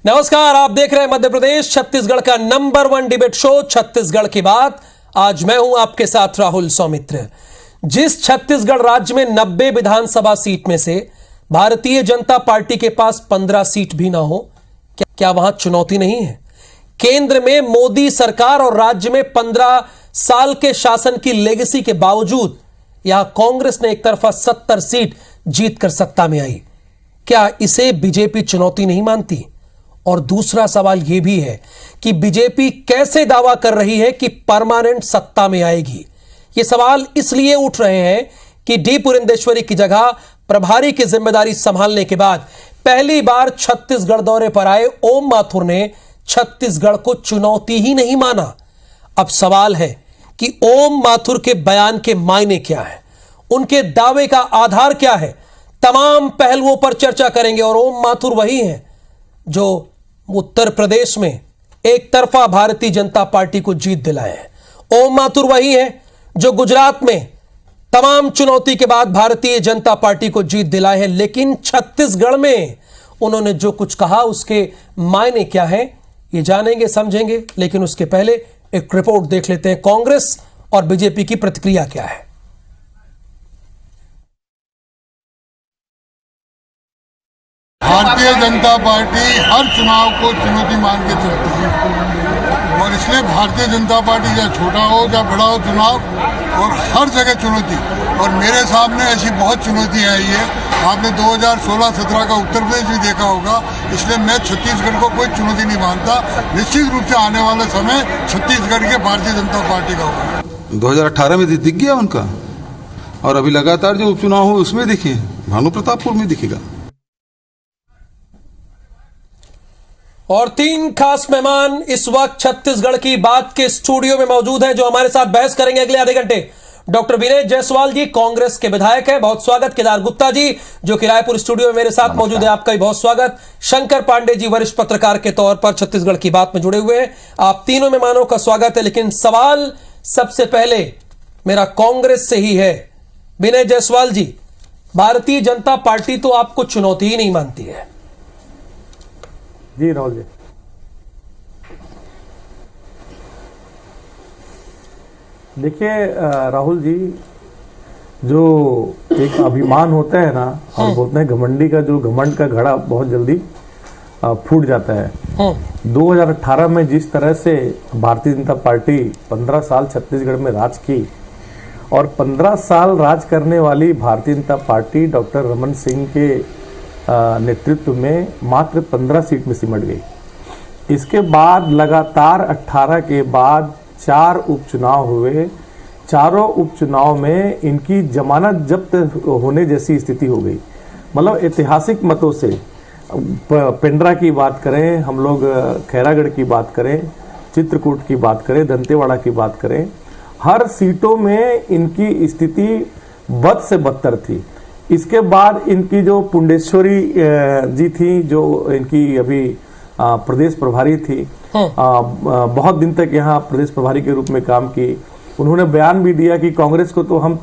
नमस्कार, आप देख रहे हैं मध्य प्रदेश छत्तीसगढ़ का नंबर 1 डिबेट शो छत्तीसगढ़ की बात। आज मैं हूं आपके साथ राहुल सौमित्र। जिस छत्तीसगढ़ राज्य में 90 विधानसभा सीट में से भारतीय जनता पार्टी के पास 15 सीट भी ना हो, क्या वहां चुनौती नहीं है? केंद्र में मोदी सरकार और राज्य में 15 साल के शासन की लेगेसी के बावजूद यहां कांग्रेस ने एक तरफा 70 सीट जीतकर सत्ता में आई। क्या इसे बीजेपी चुनौती नहीं मानती? और दूसरा सवाल यह भी है कि बीजेपी कैसे दावा कर रही है कि परमानेंट सत्ता में आएगी। ये सवाल इसलिए उठ रहे हैं कि डी पुरंदेश्वरी की जगह प्रभारी की जिम्मेदारी संभालने के बाद पहली बार छत्तीसगढ़ दौरे पर आए ओम माथुर ने छत्तीसगढ़ को चुनौती ही नहीं माना। अब सवाल है कि ओम माथुर के बयान के मायने क्या है, उनके दावे का आधार क्या है। तमाम पहलुओं पर चर्चा करेंगे। और ओम माथुर वही हैं जो उत्तर प्रदेश में एक तरफा भारतीय जनता पार्टी को जीत दिलाए हैं। ओम माथुर वही हैं जो गुजरात में तमाम चुनौती के बाद भारतीय जनता पार्टी को जीत दिलाए हैं। लेकिन छत्तीसगढ़ में उन्होंने जो कुछ कहा उसके मायने क्या है, ये जानेंगे, समझेंगे। लेकिन उसके पहले एक रिपोर्ट देख लेते हैं। कांग्रेस और बीजेपी की प्रतिक्रिया क्या है। भारतीय जनता पार्टी हर चुनाव को चुनौती मान के चलती है और इसलिए भारतीय जनता पार्टी चाहे छोटा हो चाहे बड़ा हो चुनाव और हर जगह चुनौती। और मेरे सामने ऐसी बहुत चुनौतियां आई है। आपने 2016-17 का उत्तर प्रदेश भी देखा होगा। इसलिए मैं छत्तीसगढ़ को कोई चुनौती नहीं मानता। निश्चित रूप से आने वाला समय छत्तीसगढ़ के भारतीय जनता पार्टी का होगा। 2018 में दिख गया उनका, और अभी लगातार जो उपचुनाव हुए उसमें दिखे, भानु प्रतापपुर में दिखेगा। और 3 खास मेहमान इस वक्त छत्तीसगढ़ की बात के स्टूडियो में मौजूद हैं जो हमारे साथ बहस करेंगे अगले आधे घंटे। डॉक्टर विनय जायसवाल जी कांग्रेस के विधायक हैं, बहुत स्वागत। केदार गुप्ता जी जो कि रायपुर स्टूडियो में मेरे साथ मौजूद है, आपका भी बहुत स्वागत। शंकर पांडे जी वरिष्ठ पत्रकार के तौर पर छत्तीसगढ़ की बात में जुड़े हुए हैं, आप तीनों मेहमानों का स्वागत है। लेकिन सवाल सबसे पहले मेरा कांग्रेस से ही है। विनय जायसवाल जी, भारतीय जनता पार्टी तो आपको चुनौती ही नहीं मानती है। जी राहुल जी, देखिए राहुल जी, जो एक अभिमान होता है ना, और बोलते हैं घमंडी का, जो घमंड का घड़ा बहुत जल्दी फूट जाता है। 2018 में जिस तरह से भारतीय जनता पार्टी 15 साल छत्तीसगढ़ में राज की, और 15 साल राज करने वाली भारतीय जनता पार्टी डॉक्टर रमन सिंह के नेतृत्व में मात्र 15 सीट में सिमट गई। इसके बाद लगातार 18 के बाद 4 उपचुनाव हुए। चारों उपचुनाव में इनकी जमानत जब्त होने जैसी स्थिति हो गई। मतलब ऐतिहासिक मतों से, पेंड्रा की बात करें, हम लोग खैरागढ़ की बात करें, चित्रकूट की बात करें, दंतेवाड़ा की बात करें, हर सीटों में इनकी स्थिति बद से बदतर थी। इसके बाद इनकी जो पुंडेश्वरी जी थी, जो इनकी अभी प्रदेश प्रभारी थी, बहुत दिन तक यहाँ प्रदेश प्रभारी के रूप में काम की। उन्होंने बयान भी दिया कि कांग्रेस को तो हम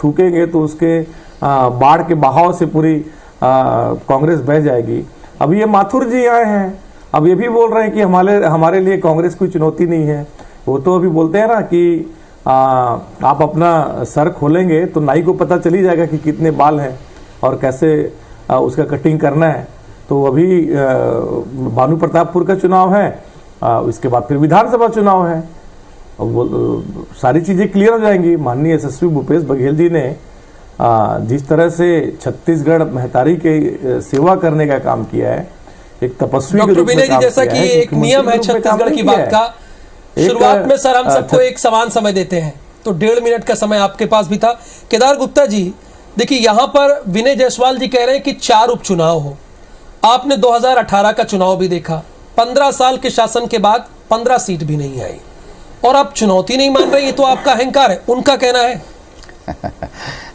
थूकेंगे तो उसके बाढ़ के बहाव से पूरी कांग्रेस बह जाएगी। अब ये माथुर जी आए हैं, अब ये भी बोल रहे हैं कि हमारे लिए कांग्रेस कोई चुनौती नहीं है। वो तो अभी बोलते हैं ना कि आप अपना सर खोलेंगे तो नाई को पता चली जाएगा कि कितने बाल हैं और कैसे उसका कटिंग करना है। तो अभी भानु प्रतापपुर का चुनाव है, इसके बाद फिर विधानसभा चुनाव है। अब सारी चीजें क्लियर हो जाएंगी। माननीय यशस्वी भूपेश बघेल जी ने जिस तरह से छत्तीसगढ़ महतारी के सेवा करने का काम किया है, एक तपस्वी के रूप में काम जैसा कि एक नियम है छत्तीसगढ़ की बात का, शुरुआत में सर हम सबको एक समान समय देते हैं, तो 1.5 मिनट का समय आपके पास भी था। केदार गुप्ता जी, देखिए यहां पर विनय जायसवाल जी कह रहे हैं कि 4 उपचुनाव हो। आपने 2018 का चुनाव भी देखा, 15 साल के शासन के बाद 15 सीट भी नहीं आई, और आप चुनौती नहीं मान रहे। ये तो आपका अहंकार है, उनका कहना है।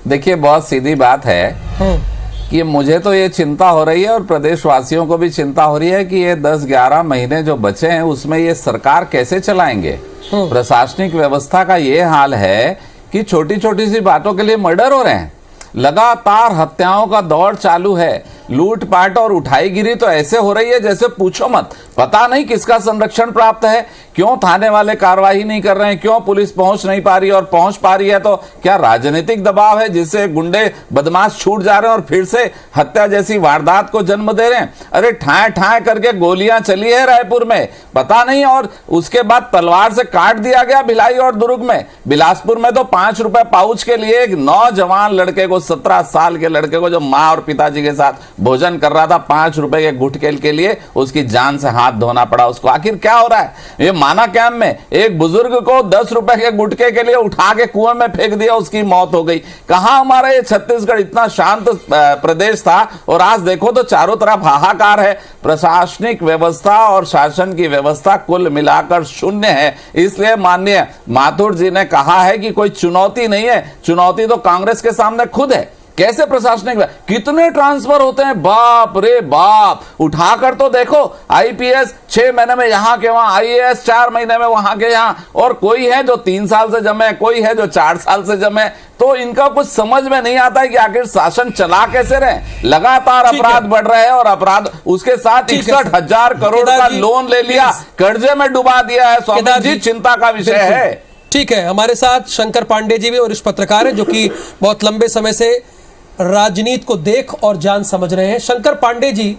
देखिए, बहुत सीधी बात है कि मुझे तो ये चिंता हो रही है और प्रदेशवासियों को भी चिंता हो रही है कि ये 10-11 महीने जो बचे हैं उसमें ये सरकार कैसे चलाएंगे। प्रशासनिक व्यवस्था का ये हाल है कि छोटी छोटी सी बातों के लिए मर्डर हो रहे हैं, लगातार हत्याओं का दौर चालू है। लूटपाट और उठाईगिरी तो ऐसे हो रही है जैसे पूछो मत। पता नहीं किसका संरक्षण प्राप्त है, क्यों थाने वाले कार्रवाई नहीं कर रहे हैं, क्यों पुलिस पहुंच नहीं पा रही, और पहुंच पा रही है तो क्या राजनीतिक दबाव है जिससे गुंडे बदमाश छूट जा रहे हैं और फिर से हत्या जैसी वारदात को जन्म दे रहे हैं। अरे ठाए ठाए करके गोलियां चली है रायपुर में, पता नहीं, और उसके बाद तलवार से काट दिया गया भिलाई और दुर्ग में। बिलासपुर में तो 5 रुपए पाउच के लिए एक नौजवान लड़के को, 17 साल के लड़के को, जो माँ और पिताजी के साथ भोजन कर रहा था, 5 रुपए के गुटखेल के लिए उसकी जान से हाथ धोना पड़ा उसको। आखिर क्या हो रहा है? ये माना कैंप में एक बुजुर्ग को 10 रुपए के गुटखे के लिए उठा के कुएं में फेंक दिया, उसकी मौत हो गई। कहां हमारा ये छत्तीसगढ़ इतना शांत प्रदेश था, और आज देखो तो चारों तरफ हाहाकार है। प्रशासनिक व्यवस्था और शासन की व्यवस्था कुल मिलाकर शून्य है। इसलिए माननीय माथुर जी ने कहा है कि कोई चुनौती नहीं है, चुनौती तो कांग्रेस के सामने खुद है। कैसे प्रशासनिक, कितने ट्रांसफर होते हैं, बाप रे बाप, उठाकर तो देखो। आईपीएस 6 महीने में यहां के वहां, आईएएस 4 महीने में वहां के यहां, और कोई है जो 3 साल से जमे, कोई है जो 4 साल से जमे। तो इनका कुछ समझ में नहीं आता है कि आखिर शासन चला कैसे रहे। लगातार अपराध बढ़ रहे हैं, और अपराध उसके साथ 61,000 करोड़ का लोन ले लिया, कर्जे में डुबा दिया है। स्वामी जी, चिंता का विषय है। ठीक है, हमारे साथ शंकर पांडे जी भी वरिष्ठ पत्रकार हैं, जो कि बहुत लंबे समय से राजनीति को देख और जान समझ रहे हैं। शंकर पांडे जी,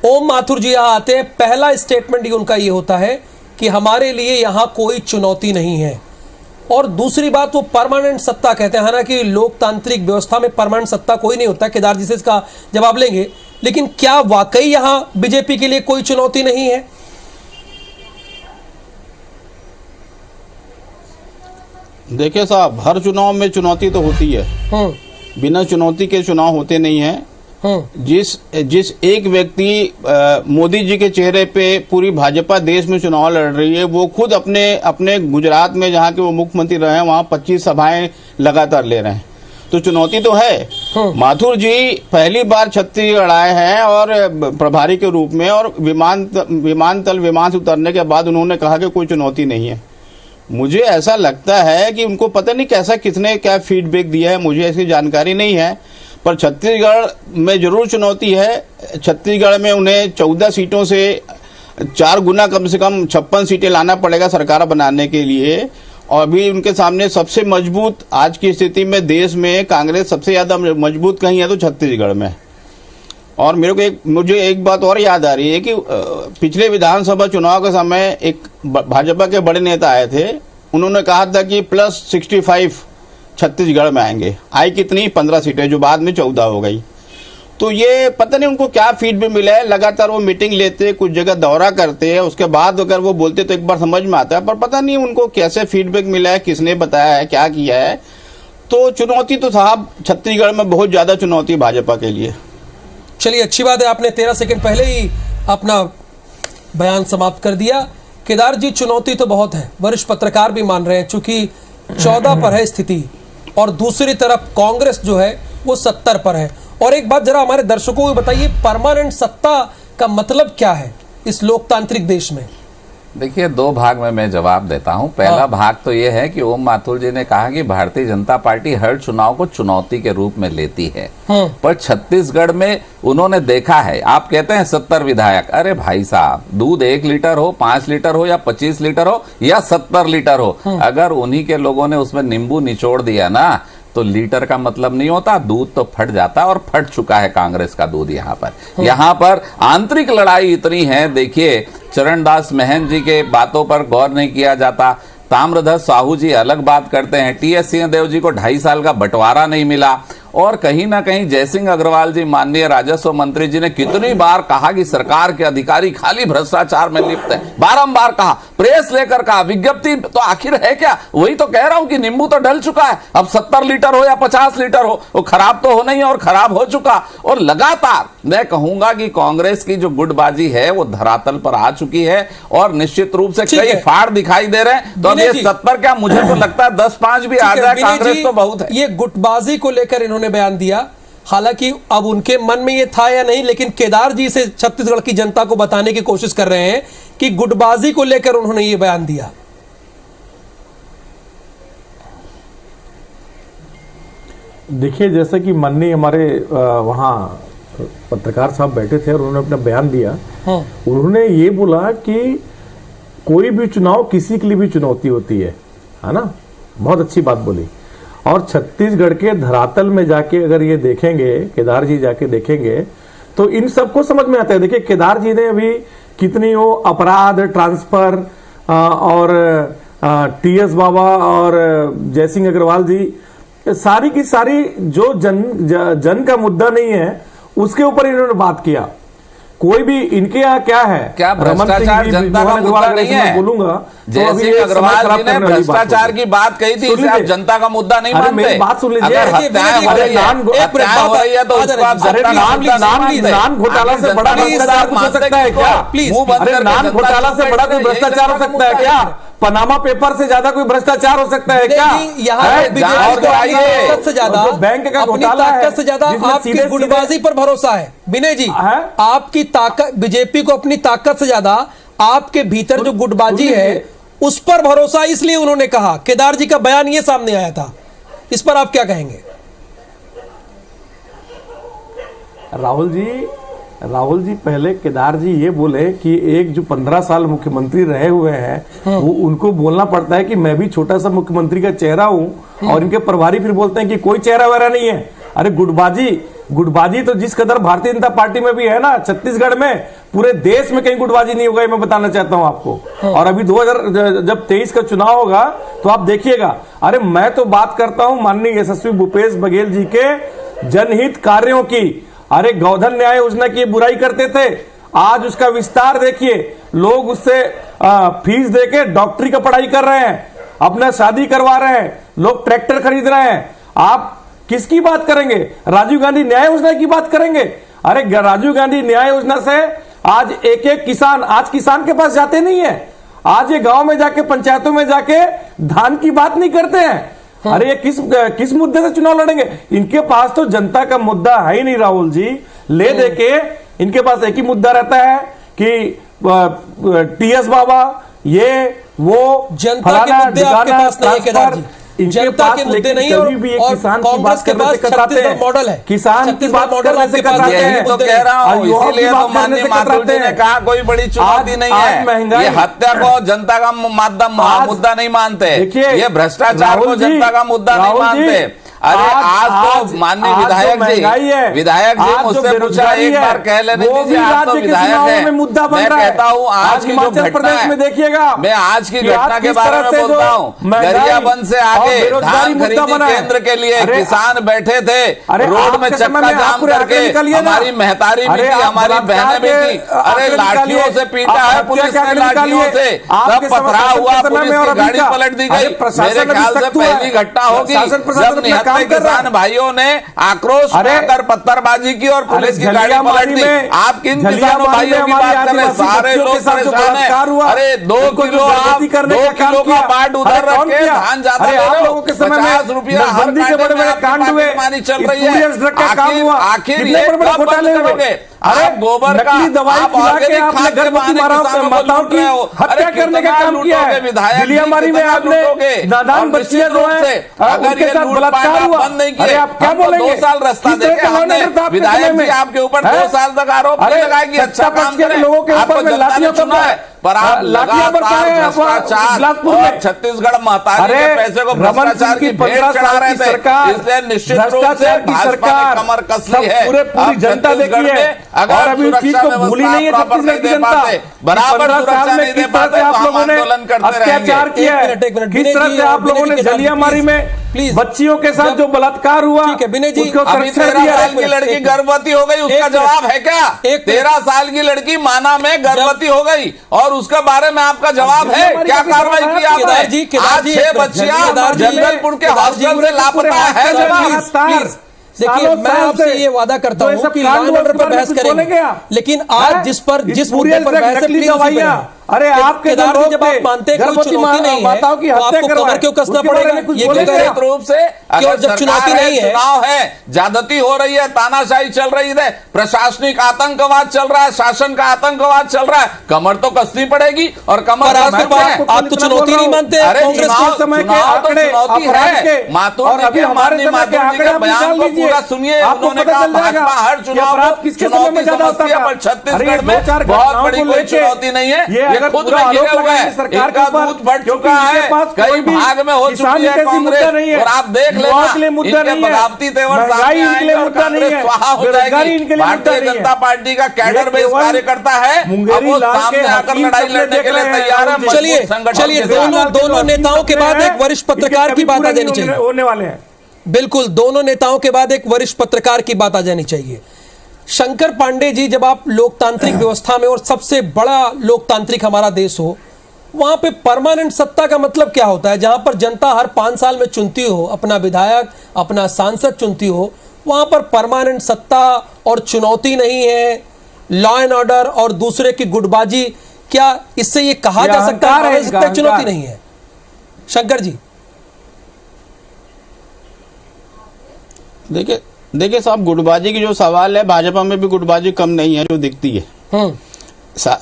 ओम माथुर जी यहां आते हैं, पहला स्टेटमेंट ही उनका ये होता है कि हमारे लिए यहां कोई चुनौती नहीं है। और दूसरी बात, वो परमानेंट सत्ता कहते हैं। हालांकि लोकतांत्रिक व्यवस्था में परमानेंट सत्ता कोई नहीं होता, केदार जी से इसका जवाब लेंगे, लेकिन क्या वाकई यहां बीजेपी के लिए कोई चुनौती नहीं है? देखिए साहब, हर चुनाव में चुनौती तो होती है, बिना चुनौती के चुनाव होते नहीं हैं। जिस एक व्यक्ति मोदी जी के चेहरे पे पूरी भाजपा देश में चुनाव लड़ रही है, वो खुद अपने गुजरात में, जहाँ के वो मुख्यमंत्री रहे हैं, वहाँ 25 सभाएं लगातार ले रहे हैं, तो चुनौती तो है। माथुर जी पहली बार छत्तीसगढ़ आए हैं और प्रभारी के रूप में, और विमान से उतरने के बाद उन्होंने कहा कि कोई चुनौती नहीं है। मुझे ऐसा लगता है कि उनको पता नहीं कैसा, किसने क्या फीडबैक दिया है, मुझे ऐसी जानकारी नहीं है, पर छत्तीसगढ़ में जरूर चुनौती है। छत्तीसगढ़ में उन्हें 14 सीटों से 4 गुना कम से कम 56 सीटें लाना पड़ेगा सरकार बनाने के लिए। और अभी उनके सामने सबसे मजबूत, आज की स्थिति में देश में कांग्रेस सबसे ज्यादा मजबूत कहीं है तो छत्तीसगढ़ में। और मुझे एक बात और याद आ रही है कि पिछले विधानसभा चुनाव के समय एक भाजपा के बड़े नेता आए थे, उन्होंने कहा था कि +65 छत्तीसगढ़ में आएंगे। आई कितनी? 15 सीटें, जो बाद में 14 हो गई। तो ये पता नहीं उनको क्या फीडबैक मिला है। लगातार वो मीटिंग लेते, कुछ जगह दौरा करते हैं, उसके बाद अगर वो बोलते तो एक बार समझ में आता है, पर पता नहीं उनको कैसे फीडबैक मिला है, किसने बताया है, क्या किया है। तो चुनौती तो साहब छत्तीसगढ़ में बहुत ज्यादा चुनौती भाजपा के लिए। चलिए, अच्छी बात है, आपने 13 सेकंड पहले ही अपना बयान समाप्त कर दिया। केदार जी, चुनौती तो बहुत है, वरिष्ठ पत्रकार भी मान रहे हैं, चूंकि 14 पर है स्थिति और दूसरी तरफ कांग्रेस जो है वो 70 पर है। और एक बात जरा हमारे दर्शकों को बताइए, परमानेंट सत्ता का मतलब क्या है इस लोकतांत्रिक देश में? देखिए, 2 भाग में मैं जवाब देता हूं। पहला भाग तो यह है कि ओम माथुर जी ने कहा कि भारतीय जनता पार्टी हर चुनाव को चुनौती के रूप में लेती है, पर छत्तीसगढ़ में उन्होंने देखा है। आप कहते हैं 70 विधायक, अरे भाई साहब, दूध 1 लीटर हो, 5 लीटर हो, या 25 लीटर हो, या 70 लीटर हो, अगर उन्हीं के लोगों ने उसमें नींबू निचोड़ दिया ना, तो लीटर का मतलब नहीं होता, दूध तो फट जाता, और फट चुका है कांग्रेस का दूध। यहाँ पर आंतरिक लड़ाई इतनी है। देखिए, चरणदास महंत जी के बातों पर गौर नहीं किया जाता। ताम्रध्वज साहू जी अलग बात करते हैं, टीएस सिंहदेव जी को 2.5 साल का बंटवारा नहीं मिला, और कहीं ना कहीं जयसिंह अग्रवाल जी, माननीय राजस्व मंत्री जी ने कितनी बार कहा कि सरकार के अधिकारी खाली भ्रष्टाचार में लिप्त है, बारंबार कहा, प्रेस लेकर कहा, विज्ञप्ति तो आखिर है क्या? वही तो कह रहा हूं कि नींबू तो ढल चुका है। अब 70 लीटर हो या 50 लीटर हो, वो खराब तो हो नहीं, और खराब हो चुका। और लगातार मैं कहूंगा कि कांग्रेस की जो गुटबाजी है वो धरातल पर आ चुकी है, और निश्चित रूप से कई फाड़ दिखाई दे रहे हैं। तो अब ये 70 क्या, मुझे तो लगता है 10-5 भी आ जाए कांग्रेस तो बहुत है। ये गुटबाजी को लेकर इन्होंने बयान दिया, हालांकि अब उनके मन में ये था या नहीं, लेकिन केदार जी से छत्तीसगढ़ की जनता को बताने की कोशिश कर रहे हैं कि गुटबाजी को लेकर उन्होंने ये बयान दिया। देखिए, जैसे कि मन्नी हमारे वहाँ पत्रकार साहब बैठे थे और उन्होंने अपना बयान दिया। उन्होंने ये बोला कि कोई भी चुनाव किसी के लिए भी चुनौती होती है ना, बहुत अच्छी बात बोली। और छत्तीसगढ़ के धरातल में जाके अगर ये देखेंगे, केदार जी जाके देखेंगे तो इन सबको समझ में आता है। देखिए केदार जी ने अभी कितनी वो अपराध ट्रांसफर और टीएस बाबा और जयसिंह अग्रवाल जी, सारी की सारी जो जन का मुद्दा नहीं है उसके ऊपर इन्होंने बात किया। कोई भी इनके यहाँ क्या है, क्या भ्रष्टाचार जनता का मुद्दा नहीं है? बोलूंगा जयसिंह अग्रवाल जी ने भ्रष्टाचार की बात कही थी, इसे आप जनता का मुद्दा नहीं मानते? मेरी बात सुन लीजिए। अगर हत्याएं हो रही है तो उसको आप जनता का मुद्दा नहीं मानते? नान घोटाला से बड़ा भ्रष्टाचार कुछ हो सकता है क्या? अरे नान घोटाला से बड़ा कोई भ्रष्टाचार हो सकता है क्या? पनामा पेपर से ज्यादा कोई भ्रष्टाचार हो सकता है क्या? ताकत से ज्यादा बैंक का अपनी घोटाला ताकत से ज्यादा आपकी गुटबाजी पर भरोसा है विनय जी। आपकी ताकत, बीजेपी को अपनी ताकत से ज्यादा आपके भीतर जो गुटबाजी है उस पर भरोसा, इसलिए उन्होंने कहा। केदार जी का बयान ये सामने आया था, इस पर आप क्या कहेंगे? राहुल जी पहले केदार जी ये बोले कि एक जो 15 साल मुख्यमंत्री रहे हुए हैं वो उनको बोलना पड़ता है कि मैं भी छोटा सा मुख्यमंत्री का चेहरा हूं, और इनके प्रभारी फिर बोलते हैं कि कोई चेहरा वगैरह नहीं है। अरे गुटबाजी तो जिस कदर भारतीय जनता पार्टी में भी है ना, छत्तीसगढ़ में, पूरे देश में कहीं गुटबाजी नहीं होगा, मैं बताना चाहता हूं आपको। और अभी 2023 का चुनाव होगा तो आप देखिएगा। अरे मैं तो बात करता हूं माननीय यशस्वी भूपेश बघेल जी के जनहित कार्यों की। अरे गोधन न्याय योजना की बुराई करते थे, आज उसका विस्तार देखिए। लोग उससे फीस देके डॉक्टरी का पढ़ाई कर रहे हैं, अपना शादी करवा रहे हैं, लोग ट्रैक्टर खरीद रहे हैं। आप किसकी बात करेंगे? राजीव गांधी न्याय योजना की बात करेंगे? अरे राजीव गांधी न्याय योजना से आज एक किसान, आज किसान के पास जाते नहीं है, आज ये गांव में जाके, पंचायतों में जाके धान की बात नहीं करते हैं। अरे ये किस मुद्दे से चुनाव लड़ेंगे? इनके पास तो जनता का मुद्दा है ही नहीं राहुल जी। ले देके इनके पास एक ही मुद्दा रहता है कि टीएस बाबा, ये वो जनता के मुद्दे आपके पास नहीं है केदार जी। जनता के मुद्दे नहीं, और कांग्रेस के पास छत्तीसगढ़ मॉडल है, किसान की बात करने से कतराते हैं। तो कह रहा हूं, इसीलिए तो माननीय माथुर जी ने कहा कोई बड़ी चुनौती नहीं है। ये हत्या को जनता का मुद्दा नहीं मानते, ये भ्रष्टाचार को जनता का मुद्दा नहीं मानते। अरे आज तो माननीय विधायक जी मुझसे पूछा, एक बार कह लेने दीजिए, आप तो विधायक हैं। मैं कहता हूँ आज की जो घटना है, मैं आज की घटना के बारे में बोलता हूँ। गरियाबंद से आगे धान खरीदी केंद्र के लिए किसान बैठे थे, रोड में चक्का जाम करके, हमारी महतारी भी थी, हमारी बहनें भी थी। अरे लाठियों से पीटा है पुलिस ने, लाठियों से सब पथराव हुआ, पुलिस की गाड़ी पलट दी गई। मेरे ख्याल से पहली घटना होगी जब किसान भाइयों ने आक्रोश कर पत्थरबाजी की और पुलिस की गाड़ी पलट दी। आप किन किसानों भाइयों की बात कर रहे हैं? सारे लोग परेशान हैं। अरे 2 किलो आप 2 किलो का बाट उधर रख के धान जाता है, 50 रुपया हर कांटे चल रही है। आखिर ये कब बंद करोगे? आप गोबर का आप ऑर्गेनिक खाद के बहाने किसानों को लूट रहे हो। हत्या करने का काम किया है। विधायक में आपने नादान बच्चियां जो है अगर ये बलात्कार हुआ, बंद नहीं किए, आप क्या बोलेंगे? 2 साल रास्ता देखे हमने, विधायक जी आपके ऊपर 2 साल तक आरोप नहीं लगाएंगे। अच्छा काम करें, लोगों के ऊपर में लाठियां चुना है, पर आप लगातार भ्रष्टाचार और छत्तीसगढ़ महतारी के पैसे को भ्रष्टाचार की भेंट चढ़ा रहे थे। इसलिए निश्चित रूप से भाजपा ने कमर कस ली है। पूरी जनता देखी है, अगर सुरक्षा व्यवस्था प्रॉपर नहीं दे पाते, बराबर सुरक्षा नहीं दे पाते, तो हम आंदोलन करते रहेंगे। अत्याचार किया है, किस तरह से आप लोगों ने जलियांवारी में बच्चियों के साथ जो बलात्कार हुआ, उसको अभी 13 साल की लड़की गर्भवती हो गई, उसका जवाब है क्या? 13 साल की लड़की माना में गर्भवती हो गई और उसके बारे में आपका जवाब है क्या? कार्रवाई की आपने? आज 6 बच्चियां जगदलपुर के हॉस्टल से लापता है। जवाब देखिए, मैं आपसे ये वादा करता हूं कि लॉ एंड ऑर्डर पर बहस करेंगे, लेकिन आज जिस मुद्दे पर बहस है, प्लीज अरे आपके जो लोग जब आप मानते हैं कोई चुनौती नहीं है माताओं की तो हत्या आपको करवाए, कमर क्यों कसना उसके बारे पड़ेगा? में कुछ ये बोले क्यों क्या? करें? निश्चित रूप से क्यों अगर जब चुनौती सरकार है, नहीं है? चुनाव है, ज्यादती हो रही है, तानाशाही चल रही है, प्रशासनिक आतंकवाद चल रहा है, शासन का आतंकवाद चल रहा है, कमर तो कसनी पड़ेगी। और कमर पर आप कसने तो पे- आप तो चुनौती नहीं मानते अरे कांग्रेस चुनाव- को। समय के चुनाव तो आंकड़े चुनौती अपराध है। के, माथुर और जी अभी के हमारे माननीय समय के माथुर जी आंकड़े के आप बयान निकाल को लीजिए, पूरा सुनिए। आपको उन्होंने पता कहा चल जाएगा भाजपा हर कि चुनाव अपराध को किसके समय चुनौती में ज्यादा होता समझती है, था। पर छत्तीसगढ़ अरे में दो चार बहुत घटनाओं बड़ी को कोई लेके चुनौती नहीं है। ये अगर खुद पूरा में आरोप घिरे हुए लगाएंगे हैं, सरकार के इनका ऊपर, दूध फट क्योंकि चुका इनके है, पास कई कोई भी भाग में हो किसान चुकी है इनके लिए मुद्दा कांग्रेस। नहीं है, और आप देख युवाओं लेना के लिए मुद्दा इनके नहीं है, बगावती तेवर महंगाई सामने इनके लिए आएंगे और मुद्दा नहीं कांग्रेस है, स्वाहा हो बेरोजगारी जाएगी। इनके लिए मुद्दा भारतीय नहीं है। जनता पार्टी का कैडर बेस केवल कार्यकर्ता है, अब मुंगेरी वो लाल के सामने आकर हसीन लड़ाई सपने लड़ने देख के लिए रहे हैं। तैयार है। चलिए मजबूत संगठन चलिए के साथ। दोनों नेताओं के बाद एक वरिष्ठ पत्रकार की बात आ जानी चाहिए। होने वाले हैं। बिल्कुल, दोनों नेताओं के बाद एक वरिष्ठ पत्रकार की बात आ जानी चाहिए। शंकर पांडे जी, जब आप लोकतांत्रिक व्यवस्था में और सबसे बड़ा लोकतांत्रिक हमारा देश हो, वहां पे परमानेंट सत्ता का मतलब क्या होता है? जहां पर जनता हर 5 साल में चुनती हो, अपना विधायक, अपना सांसद चुनती हो, वहां पर परमानेंट सत्ता और चुनौती नहीं है, लॉ एंड ऑर्डर और दूसरे की गुटबाजी, क्या इससे ये कहा जा सकता है अहंकार है, चुनौती अहंकार। नहीं है? शंकर जी, देखिए साहब, गुटबाजी की जो सवाल है, भाजपा में भी गुटबाजी कम नहीं है जो दिखती है।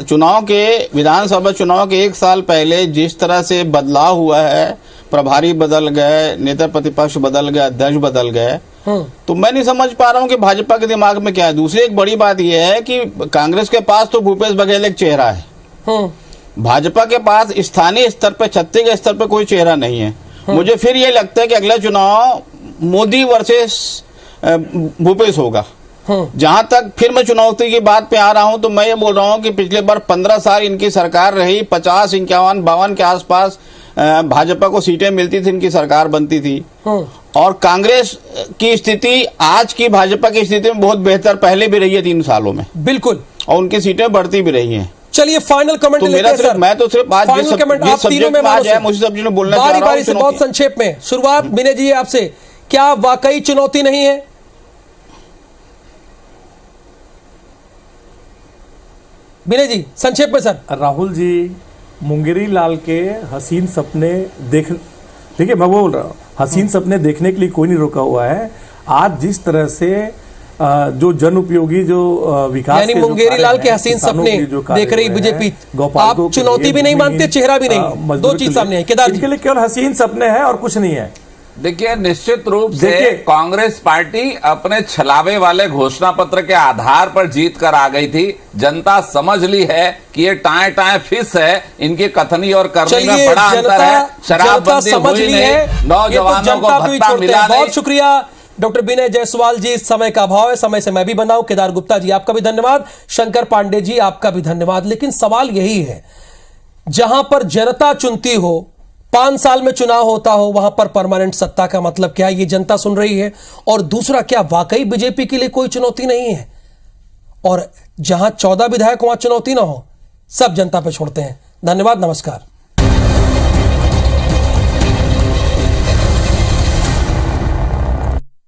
चुनाव के विधानसभा चुनाव के 1 साल पहले जिस तरह से बदलाव हुआ है, प्रभारी बदल गए, नेता प्रतिपक्ष बदल गए, अध्यक्ष बदल गए, तो मैं नहीं समझ पा रहा हूं कि भाजपा के दिमाग में क्या है। दूसरी एक बड़ी बात यह है कि कांग्रेस के पास तो भूपेश बघेल एक चेहरा है, भाजपा के पास स्थानीय स्तर पर, छत्तीसगढ़ स्तर पर कोई चेहरा नहीं है। मुझे फिर ये लगता है कि अगला चुनाव मोदी वर्सेस भूपेश होगा। जहां तक फिर मैं चुनौती की बात पे आ रहा हूं, तो मैं ये बोल रहा हूं कि पिछले बार 15 साल इनकी सरकार रही, 50, 51, 52 के आसपास भाजपा को सीटें मिलती थी, इनकी सरकार बनती थी। और कांग्रेस की स्थिति आज की भाजपा की स्थिति में बहुत बेहतर पहले भी रही है 3 सालों में, बिल्कुल, और उनकी सीटें बढ़ती भी रही हैं। चलिए फाइनल कमेंट तो लेते मेरा हैं सिर्फ सर। मैं तो सिर्फ आज फाइनल कमेंट आप तीनों में आज है, मुझे सब बोलना चाह बारी रहा बारी से हूं। बहुत संक्षेप में शुरुआत विनय जी आपसे, क्या वाकई चुनौती नहीं है? विनय जी संक्षेप में सर। राहुल जी, मुंगेरी लाल के हसीन सपने देखिए मैं बोल रहा हूँ, हसीन सपने देखने के लिए कोई नहीं रोका हुआ है। आज जिस तरह से जो जन उपयोगी जो विकास यानी के जो मुंगेरी कार्य लाल के हैं, हसीन किसानों सपने के जो कार्य देख रही हुए हैं, बीजेपी, गौपालकों आप के चुनौती लिए, भी नहीं मानते, भूमिहीन, चेहरा भी नहीं है, मजदूर दो के चीज लिए, सामने है। केदार जी, इनके लिए केवल हसीन सपने हैं और कुछ नहीं है। देखिए, निश्चित रूप से देखिए, कांग्रेस पार्टी अपने छलावे वाले घोषणा पत्र के आधार पर जीत कर आ गई थी। जनता समझ ली है कि ये टाए टाए फिस है, इनके कथनी और करनी में बड़ा अंतर है। शराबबंदी समझ हुई ली नहीं, है, नौजवानों को भत्ता मिला नहीं। बहुत शुक्रिया डॉक्टर विनय जायसवाल जी। समय का अभाव है, समय से मैं भी बंधा हूं। केदार गुप्ता जी आपका भी धन्यवाद, शंकर पांडे जी आपका भी धन्यवाद। लेकिन सवाल यही है, जहां पर जनता चुनती हो, 5 साल में चुनाव होता हो, वहां पर परमानेंट सत्ता का मतलब क्या है, ये जनता सुन रही है। और दूसरा, क्या वाकई बीजेपी के लिए कोई चुनौती नहीं है? और जहां 14 विधायक वहां चुनौती ना हो, सब जनता पे छोड़ते हैं। धन्यवाद, नमस्कार।